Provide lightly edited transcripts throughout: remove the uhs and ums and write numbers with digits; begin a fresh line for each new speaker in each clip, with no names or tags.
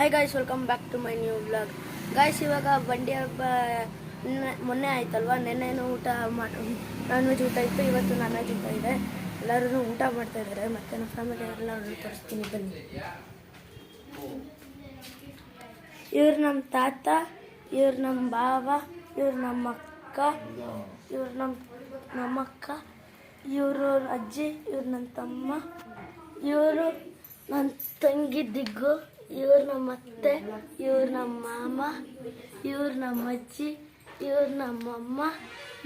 Hi guys, welcome back to my new vlog. Guys, ಇವಾಗ ಬಂಡಿ ಹಬ್ಬ ಮೊನ್ನೆ ಆಯ್ತಲ್ವ. ನೆನ್ನೆನೂ ಊಟ ನಾನ್ ವೆಜ್ ಊಟ ಇತ್ತು, ಇವತ್ತು ನಾನ್ ವೆಜ್ ಊಟ ಇದೆ. ಎಲ್ಲರೂ ಊಟ ಮಾಡ್ತಾ ಇದ್ದಾರೆ. ಮತ್ತು ನಮ್ಮ ಫ್ಯಾಮಿಲಿ ಎಲ್ಲರೂ ತೋರಿಸ್ತೀನಿ ಬನ್ನಿ. ಇವ್ರು ನಮ್ಮ ತಾತ, ಇವ್ರು ನಮ್ಮ ಬಾವ, ಇವ್ರು ನಮ್ಮ ಅಕ್ಕ, ಇವ್ರು ನಮ್ಮಕ್ಕ, ಇವರು ಅಜ್ಜಿ, ಇವ್ರು ನನ್ನ ತಮ್ಮ, ಇವರು ನನ್ನ ತಂಗಿ ದಿಗ್ಗು, ಇವ್ರು ನಮ್ಮ ಅತ್ತೆ, ಇವ್ರು ನಮ್ಮ ಮಾಮ, ಇವ್ರು ನಮ್ಮ ಅಜ್ಜಿ, ಇವ್ರು ನಮ್ಮಮ್ಮ,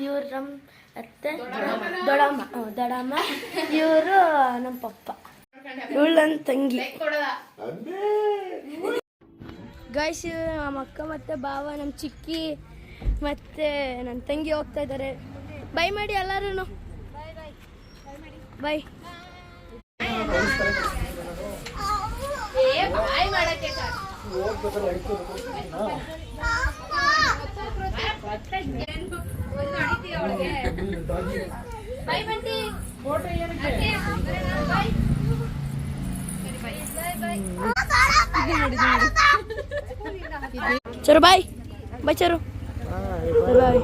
ಇವ್ರು ನಮ್ಮ ಅತ್ತೆ ದೊಡ್ಡಮ್ಮ, ಇವರು ನಮ್ಮ ಪಪ್ಪ, ಇವಳು ನನ್ನ ತಂಗಿ. ಗೈಸ್, ನಮ್ಮ ಅಕ್ಕ ಮತ್ತು ಬಾವ, ನಮ್ಮ ಚಿಕ್ಕಿ ಮತ್ತು ನನ್ನ ತಂಗಿ ಹೋಗ್ತಾ ಇದ್ದಾರೆ. ಬೈ ಮಾಡಿ ಎಲ್ಲರೂ. By. ಚರು bye bye ಚರು bye.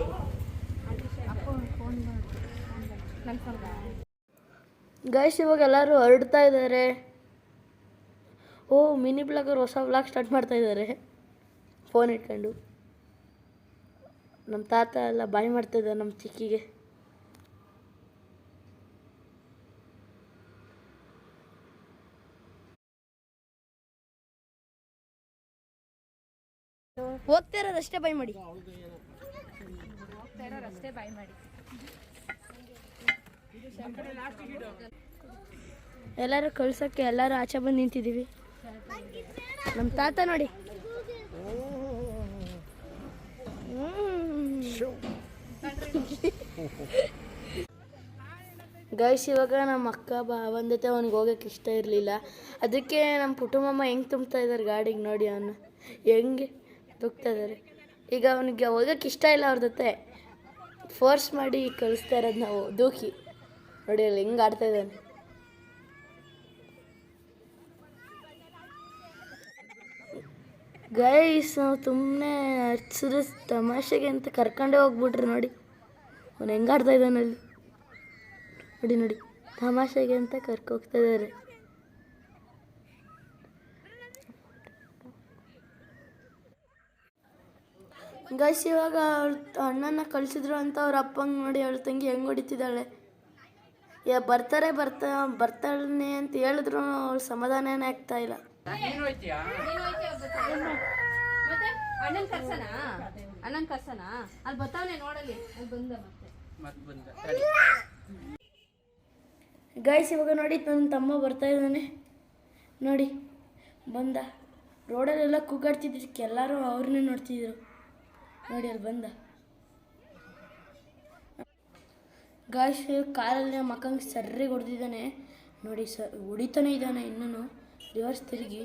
Guys, ಇವಾಗ ಎಲ್ಲರೂ ಹೊರಡ್ತಾ ಇದ್ದಾರೆ. ಮಿನಿ ಬ್ಲಾಗರ್ ಹೊಸ ಬ್ಲಾಗ್ ಸ್ಟಾರ್ಟ್ ಮಾಡ್ತಾ ಇದ್ದಾರೆ ಫೋನ್ ಇಟ್ಕೊಂಡು. ನಮ್ಮ ತಾತ ಎಲ್ಲ ಬಾಯ್ ಮಾಡ್ತಾ ಇದ್ದಾರೆ ನಮ್ಮ ಚಿಕ್ಕಿಗೆ. ಹೋಗ್ತಾ ಇರೋದಷ್ಟೇ ಬಾಯ್ ಮಾಡಿ. ಎಲ್ಲರೂ ಕಳ್ಸೋಕ್ಕೆ ಎಲ್ಲರೂ ಆಚೆ ಬಂದು ನಿಂತಿದ್ದೀವಿ. ನಮ್ಮ ತಾತ ನೋಡಿ. ಗೈಸ್, ಇವಾಗ ನಮ್ಮ ಅಕ್ಕ ಭಾವನ ಜೊತೆ ಅವ್ನಿಗೆ ಹೋಗೋಕ್ಕೆ ಇಷ್ಟ ಇರಲಿಲ್ಲ. ಅದಕ್ಕೆ ನಮ್ಮ ಪುಟ್ಟಮ್ಮ ಹೆಂಗೆ ತುಂಬ್ತಾ ಇದ್ದಾರೆ ಗಾಡಿಗೆ ನೋಡಿ. ಅವನು ಹೆಂಗೆ ತುಗ್ತಾ ಇದ್ದಾರೆ. ಈಗ ಅವನಿಗೆ ಹೋಗೋಕ್ಕೆ ಇಷ್ಟ ಇಲ್ಲ ಅವ್ರ ಜೊತೆ. ಫೋರ್ಸ್ ಮಾಡಿ ಕಳಿಸ್ತಾ ಇರೋದು ನಾವು. ದೂಕಿ ನೋಡಿ ಅಲ್ಲಿ ಹೆಂಗೆ ಆಡ್ತಾ ಇದ್ದಾನೆ. ಗೈಸ್, ನಾವು ಸುಮ್ಮನೆ ಹರ್ಸಿದ್ರೆ ತಮಾಷೆಗೆ ಅಂತ ಕರ್ಕೊಂಡೇ ಹೋಗ್ಬಿಟ್ರಿ ನೋಡಿ. ಅವನು ಹೆಂಗೆ ಆಡ್ತಾ ಇದ್ದಾನಲ್ಲಿ ನೋಡಿ. ನೋಡಿ, ತಮಾಷೆಗೆ ಅಂತ ಕರ್ಕೋಗ್ತಾ ಇದ್ದಾರೆ. ಗೈಸ್, ಇವಾಗ ಅವ್ರ ಅಣ್ಣನ ಕಳಿಸಿದ್ರು ಅಂತ ಅವ್ರ ಅಪ್ಪಂಗೆ ನೋಡಿ ಅವಳ ತಂಗಿ ಹೆಂಗೆ ಹೊಡಿತಿದ್ದಾಳೆ. ಬರ್ತಾಳೆ ಅಂತ ಹೇಳಿದ್ರು ಅವಳು ಸಮಾಧಾನನೇ ಆಗ್ತಾ ಇಲ್ಲ. ಗೈಸ್, ಇವಾಗ ನೋಡಿ ನನ್ನ ತಮ್ಮ ಬರ್ತಾ ಇದ್ದಾನೆ ನೋಡಿ. ಬಂದ. ರೋಡಲ್ಲೆಲ್ಲ ಕೂಗಾಡ್ತಿದ್ದಕ್ಕೆ ಎಲ್ಲರೂ ಅವ್ರನ್ನೇ ನೋಡ್ತಿದ್ರು ನೋಡಿ. ಅಲ್ಲಿ ಬಂದ. ಗೈಸ್, ಕಾಲಲ್ಲಿ ಮಕ್ಕಂಗೆ ಸರ್ರಿಗೆ ಹೊಡೆದಿದ್ದಾನೆ ನೋಡಿ. ಹೊಡಿತಾನೆ ಇದ್ದಾನೆ ಇನ್ನೂ ರಿವರ್ಸ್ ತಿರುಗಿ.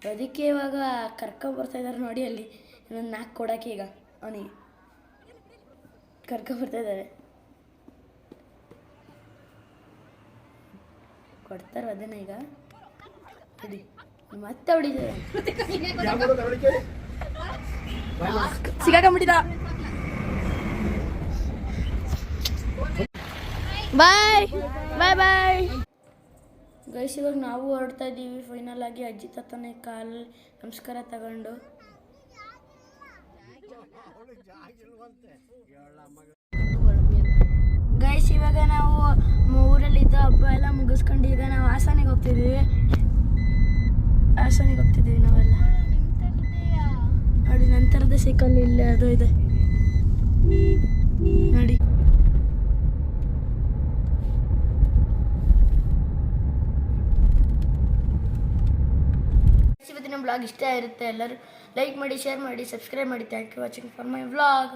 ಅದಕ್ಕೆ ಇವಾಗ ಕರ್ಕೊಂಬರ್ತಾಯಿದ್ದಾರೆ ನೋಡಿ. ಅಲ್ಲಿ ಇನ್ನೊಂದು 4 ಕೊಡೋಕ್ಕೆ ಈಗ ಅವನಿಗೆ ಕರ್ಕೊಂಬರ್ತಾಯಿದ್ದಾರೆ. ಕೊಡ್ತಾರೆ ಅದನ್ನ ಈಗ ನೋಡಿ. ಮತ್ತೆ ಹೊಡಿತಾರೆ. ಸಿಗಾಕೊಂಬಿಟ್ಟಿದ. ಬಾಯ್ ಬಾಯ್ ಬಾಯ್. ಗೈಸ್, ಇವಾಗ ನಾವು ಹೊರಡ್ತಾ ಇದ್ದೀವಿ ಫೈನಲ್ ಆಗಿ. ಅಜ್ಜಿ ತಾತನೇ ಕಾಲು ನಮಸ್ಕಾರ ತಗೊಂಡು. ಗೈಸ್, ಇವಾಗ ನಾವು ಊರಲ್ಲಿದ್ದ ಹಬ್ಬ ಎಲ್ಲ ಮುಗಿಸ್ಕೊಂಡು ಈಗ ನಾವು ಹಾಸನಿಗೆ ಹೋಗ್ತಿದ್ದೀವಿ ನಾವೆಲ್ಲ ನೋಡಿ. ನಂತರದ ಸೈಕಲ್ ಇಲ್ಲೇ ಅದು ಇದೆ ನೋಡಿ. ಇವತ್ತಿನ ಬ್ಲಾಗ್ ಇಷ್ಟ ಇರುತ್ತೆ. ಎಲ್ಲರೂ ಲೈಕ್ ಮಾಡಿ, ಶೇರ್ ಮಾಡಿ, ಸಬ್ಸ್ಕ್ರೈಬ್ ಮಾಡಿ. Thank you watching for my vlog.